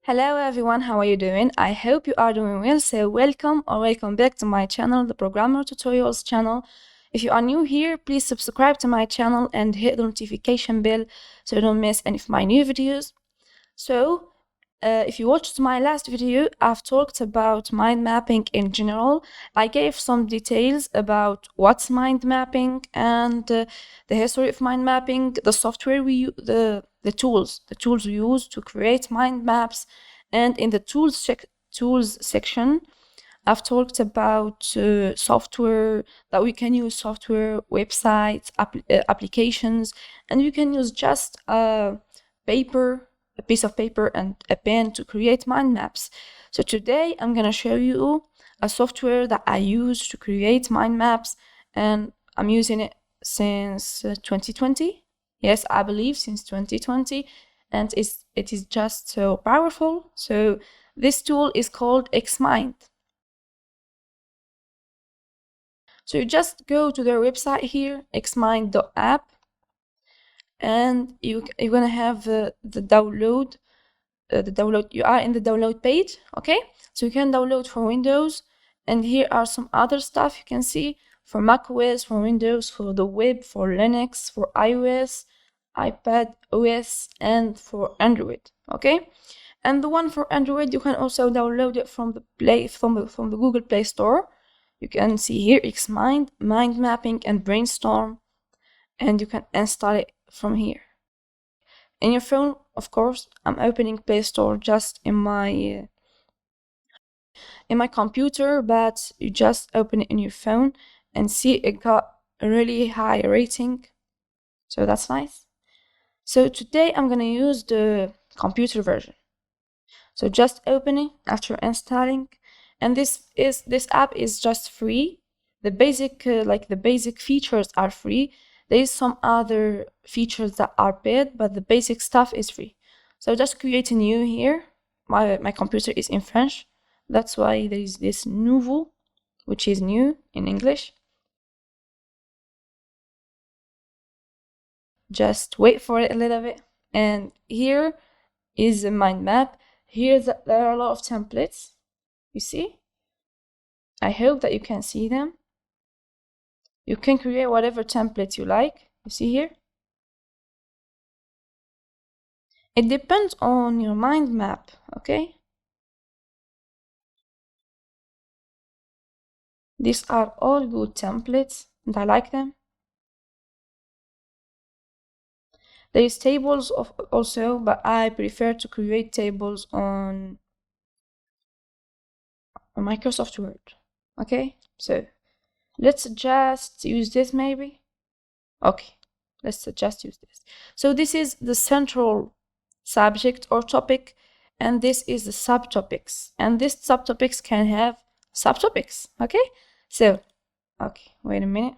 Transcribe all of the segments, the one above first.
Hello everyone, how are you doing? I hope you are doing well. So welcome back to my channel, the Programmer Tutorials channel. If you are new here, please subscribe to my channel and hit the notification bell so you don't miss any of my new videos. So if you watched my last video, I've talked about mind mapping in general. I gave some details about what's mind mapping and the history of mind mapping, the software we use, the tools we use to create mind maps. And in the tools section, I've talked about software that we can use, software, websites, applications, and you can use just a piece of paper and a pen to create mind maps. So today I'm gonna show you a software that I use to create mind maps, and I'm using it since 2020. Yes, I believe since 2020, and it is just so powerful. So this tool is called Xmind. So you just go to their website here, xmind.app, and you're gonna have the download. You are in the download page, okay? So you can download for Windows, and here are some other stuff you can see for macOS, for Windows, for the web, for Linux, for iOS, iPad OS, and for Android, okay? And the one for Android, you can also download it from the Google Play Store. You can see here Xmind, Mind Mapping, and Brainstorm, and you can install it from here. In your phone, of course, I'm opening Play Store just in my computer, but you just open it in your phone and see it got a really high rating, so that's nice. So today I'm gonna use the computer version. So just open it after installing, and this app is just free. The basic features are free. There is some other features that are paid, but the basic stuff is free. So just create a new here. My computer is in French. That's why there is this nouveau, which is new in English. Just wait for it a little bit. And here is a mind map. There are a lot of templates. You see? I hope that you can see them. You can create whatever template you like. You see here? It depends on your mind map, okay? These are all good templates, and I like them. There is tables also, but I prefer to create tables on Microsoft Word, okay? So let's just use this maybe. Okay, let's just use this. So this is the central subject or topic, and this is the subtopics, and this subtopics can have subtopics, okay? So, okay, wait a minute.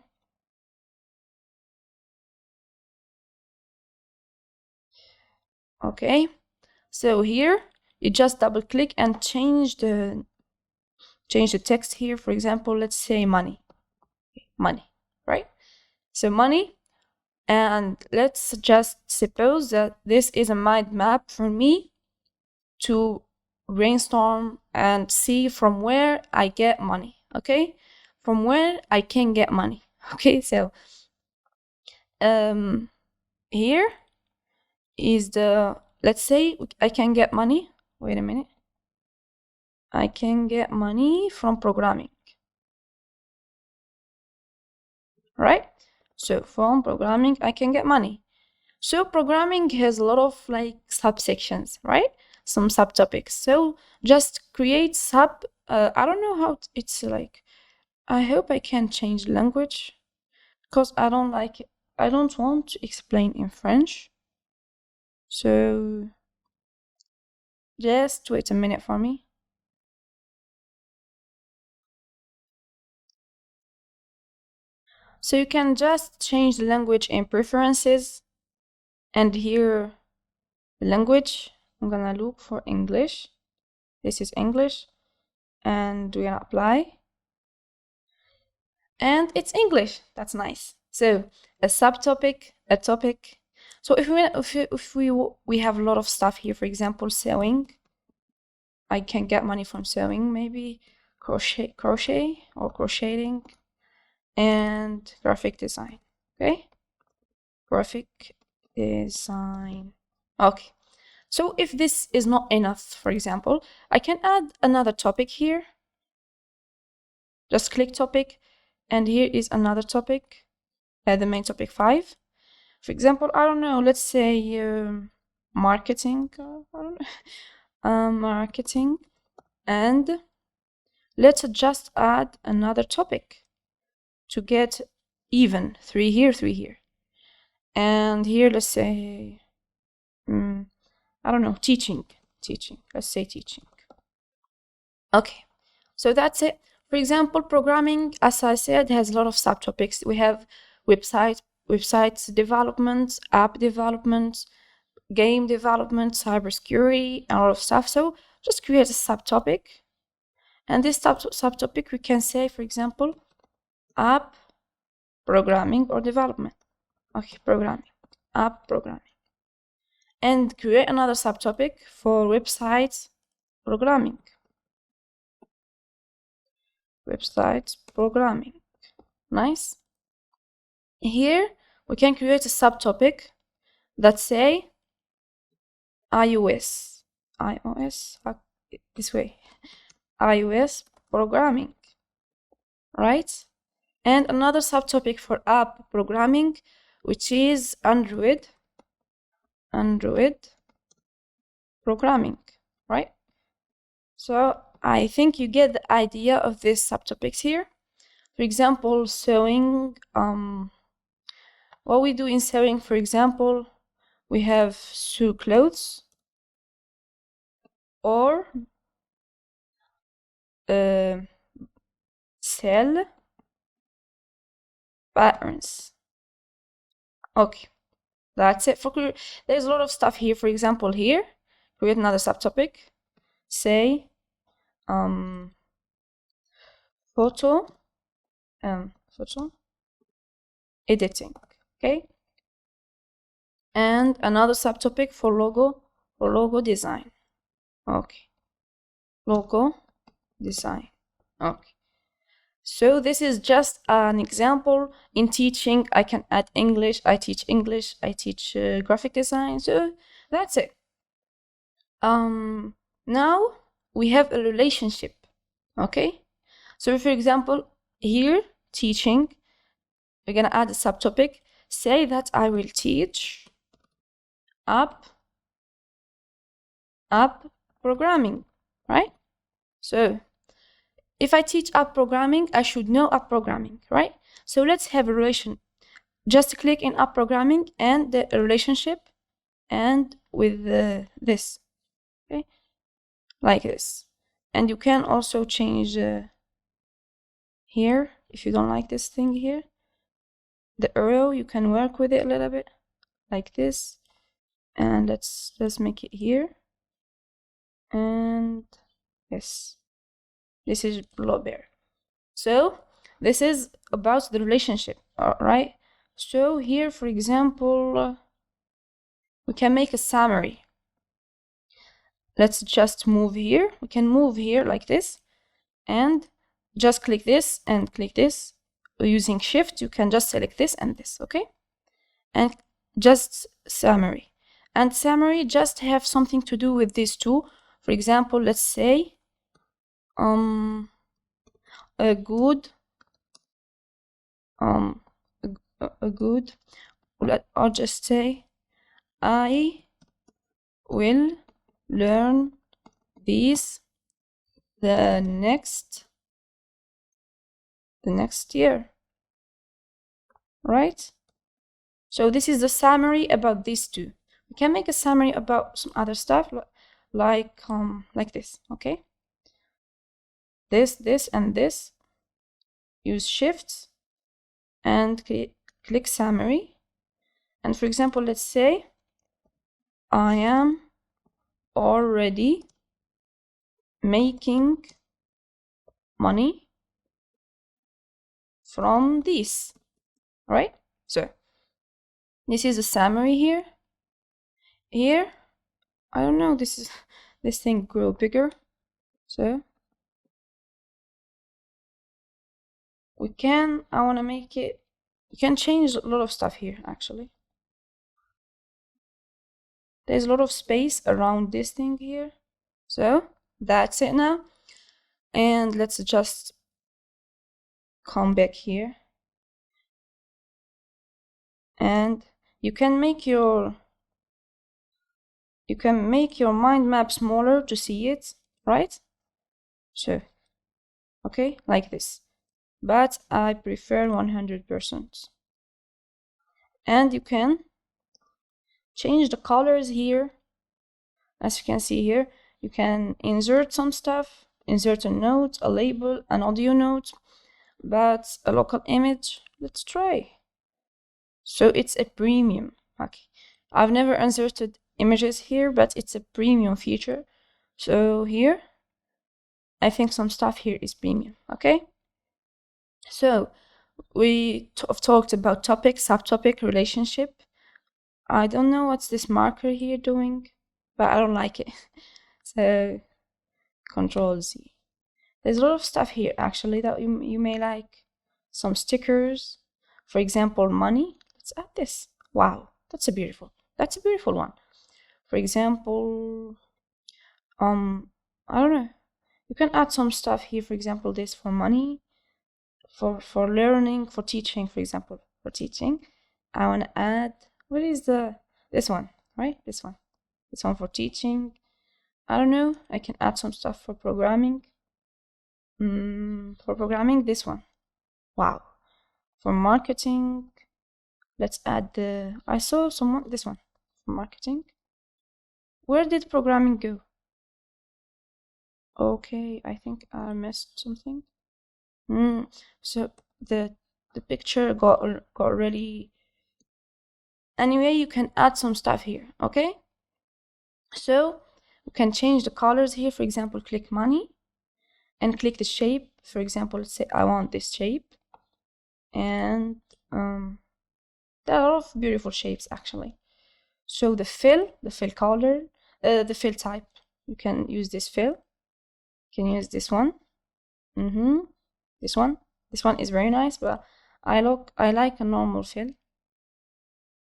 Okay, so here you just double click and change the text here. For example, let's say money, right? So money, and let's just suppose that this is a mind map for me to brainstorm and see from where I get money, okay? From where I can get money, okay? So here is let's say I can get money. Wait a minute. I can get money from programming, right? So from programming, I can get money. So programming has a lot of subsections, right? Some subtopics. So just create I don't know how it's like. I hope I can change language because I don't like it. I don't want to explain in French. So just wait a minute for me. So you can just change the language in preferences, and here the language, I'm gonna look for English. This is English, and we're gonna apply. And it's English. That's nice. So a subtopic, a topic. So if we have a lot of stuff here, for example, sewing, I can get money from sewing, maybe crochet or crocheting, and graphic design. Okay, graphic design. Okay, so if this is not enough, for example, I can add another topic here. Just click topic, and here is another topic, the main topic 5. For example, I don't know, let's say marketing, I don't know, marketing, and let's just add another topic to get even 3 here, 3 here. And here, let's say, I don't know, teaching, let's say teaching. Okay, so that's it. For example, programming, as I said, has a lot of subtopics. We have websites development, app development, game development, cybersecurity, and a lot of stuff. So just create a subtopic. And this subtopic, we can say, for example, app programming or development. Okay, programming, app programming. And create another subtopic for website programming. Website programming. Nice. Here we can create a subtopic that say iOS, this way, iOS programming, right? And another subtopic for app programming, which is Android programming, right? So I think you get the idea of these subtopics here. For example, sewing, what we do in sewing, for example, we have sew clothes or sell patterns. Okay, that's it. There's a lot of stuff here. For example, here, create another subtopic. Say photo editing. Okay, and another subtopic for logo design. Okay, logo design. Okay, so this is just an example. In teaching, I can add English. I teach English. I teach graphic design. So that's it. Now we have a relationship. Okay, so for example, here teaching, we're gonna add a subtopic. Say that I will teach app programming, right? So if I teach app programming, I should know app programming, right? So let's have a relation. Just click in app programming and the relationship, and with this, okay, like this. And you can also change here, if you don't like this thing here, the arrow, you can work with it a little bit like this. And let's make it here. And yes, this is blueberry. So this is about the relationship, all right? So here, for example, we can make a summary. Let's just move here. We can move here like this, and just click this and click this. Using shift, you can just select this and this, okay? And just summary. And summary just have something to do with these two. For example, let's say a good I'll just say I will learn these the next year, right? So this is the summary about these two. We can make a summary about some other stuff like this, okay? This and this. Use shift and click summary. And for example, let's say I am already making money from this, right? So this is a summary here. Here, I don't know, this thing grew bigger. So I want to make it, you can change a lot of stuff here actually. There's a lot of space around this thing here. So that's it now. And let's just come back here. And you can make your mind map smaller to see it, right? So, okay, like this. But I prefer 100%. And you can change the colors here. As you can see here, you can insert some stuff, insert a note, a label, an audio note, but a local image. Let's try. So it's a premium. Okay, I've never inserted images here, but it's a premium feature. So here, I think some stuff here is premium. Okay, so we have talked about topic, subtopic, relationship. I don't know what's this marker here doing, but I don't like it. So Control Z. There's a lot of stuff here actually that you may like. Some stickers, for example, money. Let's add this. Wow, that's a beautiful one. For example, I don't know. You can add some stuff here. For example, this for money, for learning, for teaching. For example, for teaching, I want to add. What is this one? Right, this one for teaching. I don't know. I can add some stuff for programming. This one. Wow. For marketing, let's add I saw this one for marketing. Where did programming go? Okay, I think I missed something. So the picture got really. Anyway, you can add some stuff here. Okay, so you can change the colors here. For example, click money and click the shape. For example, let's say I want this shape, and there are a lot of beautiful shapes actually. So the fill color, the fill type, you can use this fill. You can use this one. This one is very nice, but I like a normal fill.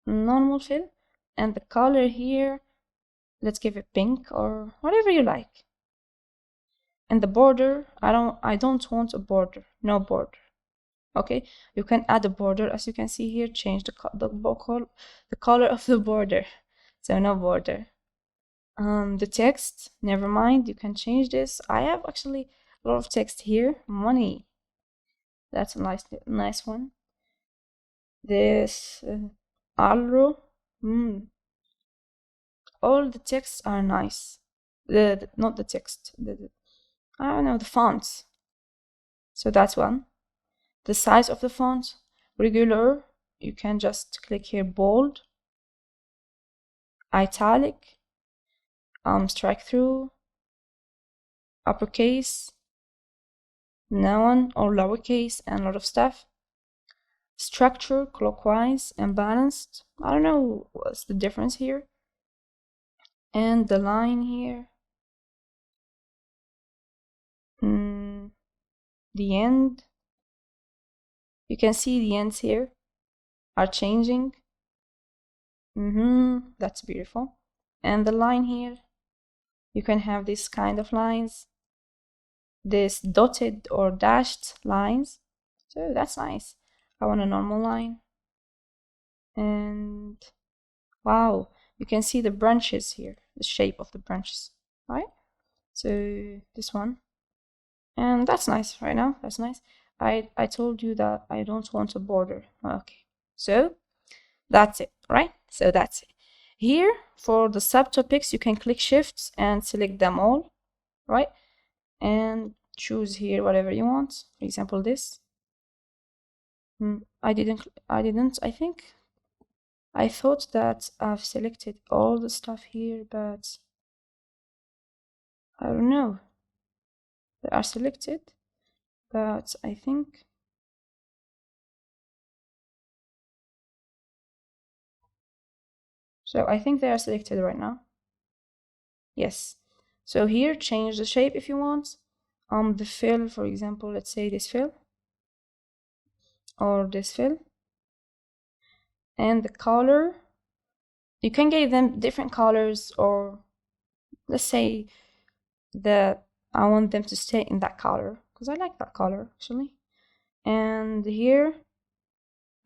And the color here, let's give it pink or whatever you like. And the border, I don't want a border, no border. Okay, you can add a border, as you can see here. Change the color of the border, so no border. The text, never mind, you can change this. I have actually a lot of text here. Money, that's a nice one. This alro, all the texts are nice. Not the text, I don't know, the fonts. So that's one. The size of the font, regular, you can just click here, bold, italic, strike through, uppercase, none or lowercase, and a lot of stuff. Structure, clockwise and balanced. I don't know what's the difference here. And the line here, the end, you can see the ends here are changing. That's beautiful. And the line here, you can have this kind of lines, this dotted or dashed lines. So that's nice. I want a normal line. And wow, you can see the branches here, the shape of the branches, right? So this one, and that's nice right now. That's nice. I told you that I don't want a border. Okay, so that's it, right? So that's it. Here for the subtopics, you can click shifts and select them all, right? And choose here whatever you want. For example, this. I didn't. I think I thought that I've selected all the stuff here, but I don't know. They are selected, but I think so. I think they are selected right now. Yes. So here, change the shape if you want. The fill, for example, let's say this fill or this fill, and the color, you can give them different colors, or let's say that I want them to stay in that color because I like that color actually. And here,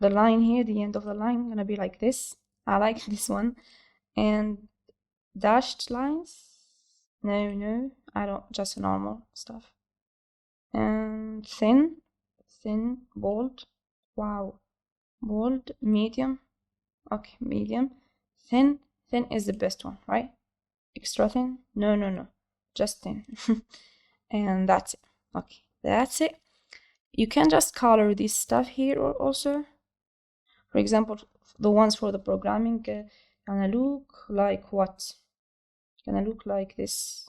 the line here, the end of the line, gonna be like this. I like this one. And dashed lines, no, I don't, just normal stuff. And thin, bold, wow, bold, medium, okay, medium, thin is the best one, right? Extra thin, no, just thin. And that's it. Okay, that's it. You can just color this stuff here or also. For example, the ones for the programming gonna look like what? Gonna look like this,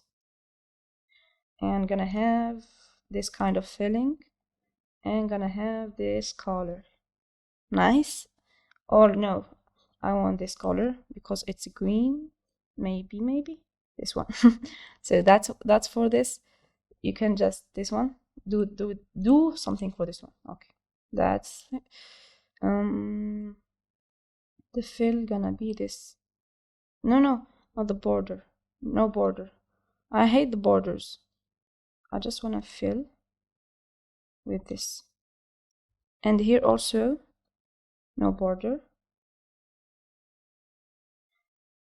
and gonna have this kind of filling, and gonna have this color. Nice. Or no, I want this color because it's green. Maybe this one. So that's for this. You can just this one do something for this one. Okay, that's it. The fill gonna be this. No, not the border. No border. I hate the borders. I just wanna fill with this. And here also, no border.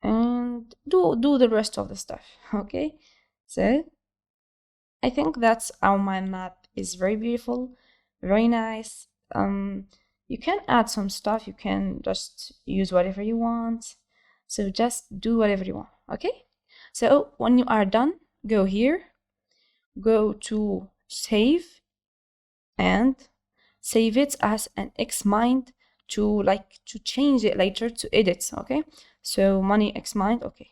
And do the rest of the stuff. Okay, so I think that's how my map is very beautiful, very nice. You can add some stuff, you can just use whatever you want. So just do whatever you want, okay? So when you are done, go here, go to save, and save it as an Xmind to change it later, to edit, okay? So money Xmind, okay.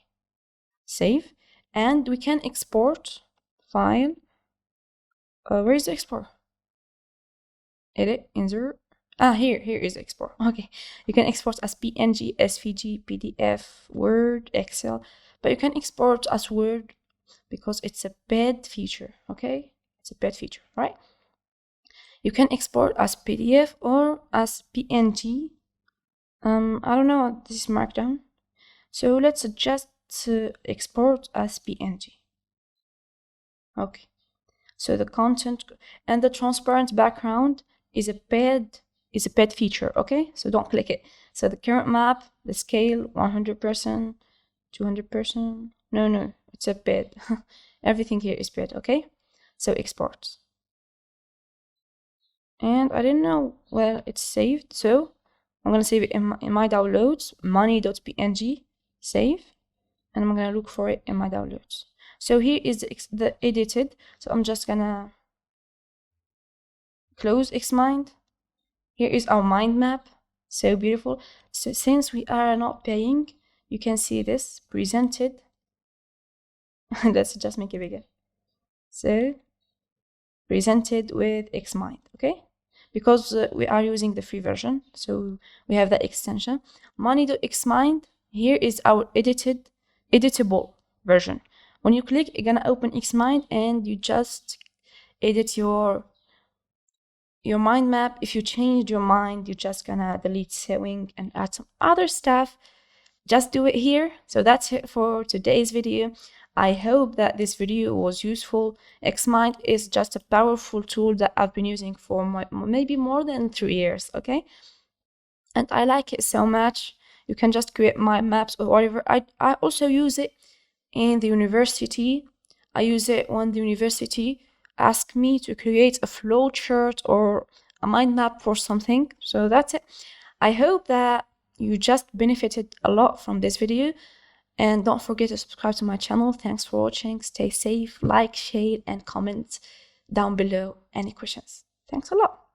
Save, and we can export file. Where is the export? Edit, insert. Here is export. Okay, you can export as PNG, SVG, PDF, Word, Excel, but you can export as Word because it's a paid feature. Okay, it's a paid feature, right? You can export as PDF or as PNG. I don't know, this is markdown. So let's just export as PNG. Okay. So the content and the transparent background is a paid feature, okay? So don't click it. So the current map, the scale, 100%, 200%. No, it's a paid. Everything here is paid, okay? So export. And I didn't know, well, it's saved. So I'm gonna save it in my downloads, money.png, save. And I'm gonna look for it in my downloads. So here is the edited. So I'm just gonna close Xmind. Here is our mind map. So beautiful. So since we are not paying, you can see this presented. Let's just make it bigger. So presented with Xmind, okay? Because we are using the free version, so we have that extension. Money.xmind. Here is our editable version. When you click, you're gonna open Xmind and you just edit your mind map. If you changed your mind, you're just gonna delete sewing and add some other stuff. Just do it here. So that's it for today's video. I hope that this video was useful. Xmind is just a powerful tool that I've been using for maybe more than 3 years, okay? And I like it so much. You can just create mind maps or whatever. I also use it in the university. I use it when the university asks me to create a flow chart or a mind map for something. So that's it. I hope that you just benefited a lot from this video. And don't forget to subscribe to my channel. Thanks for watching. Stay safe, like, share, and comment down below any questions. Thanks a lot.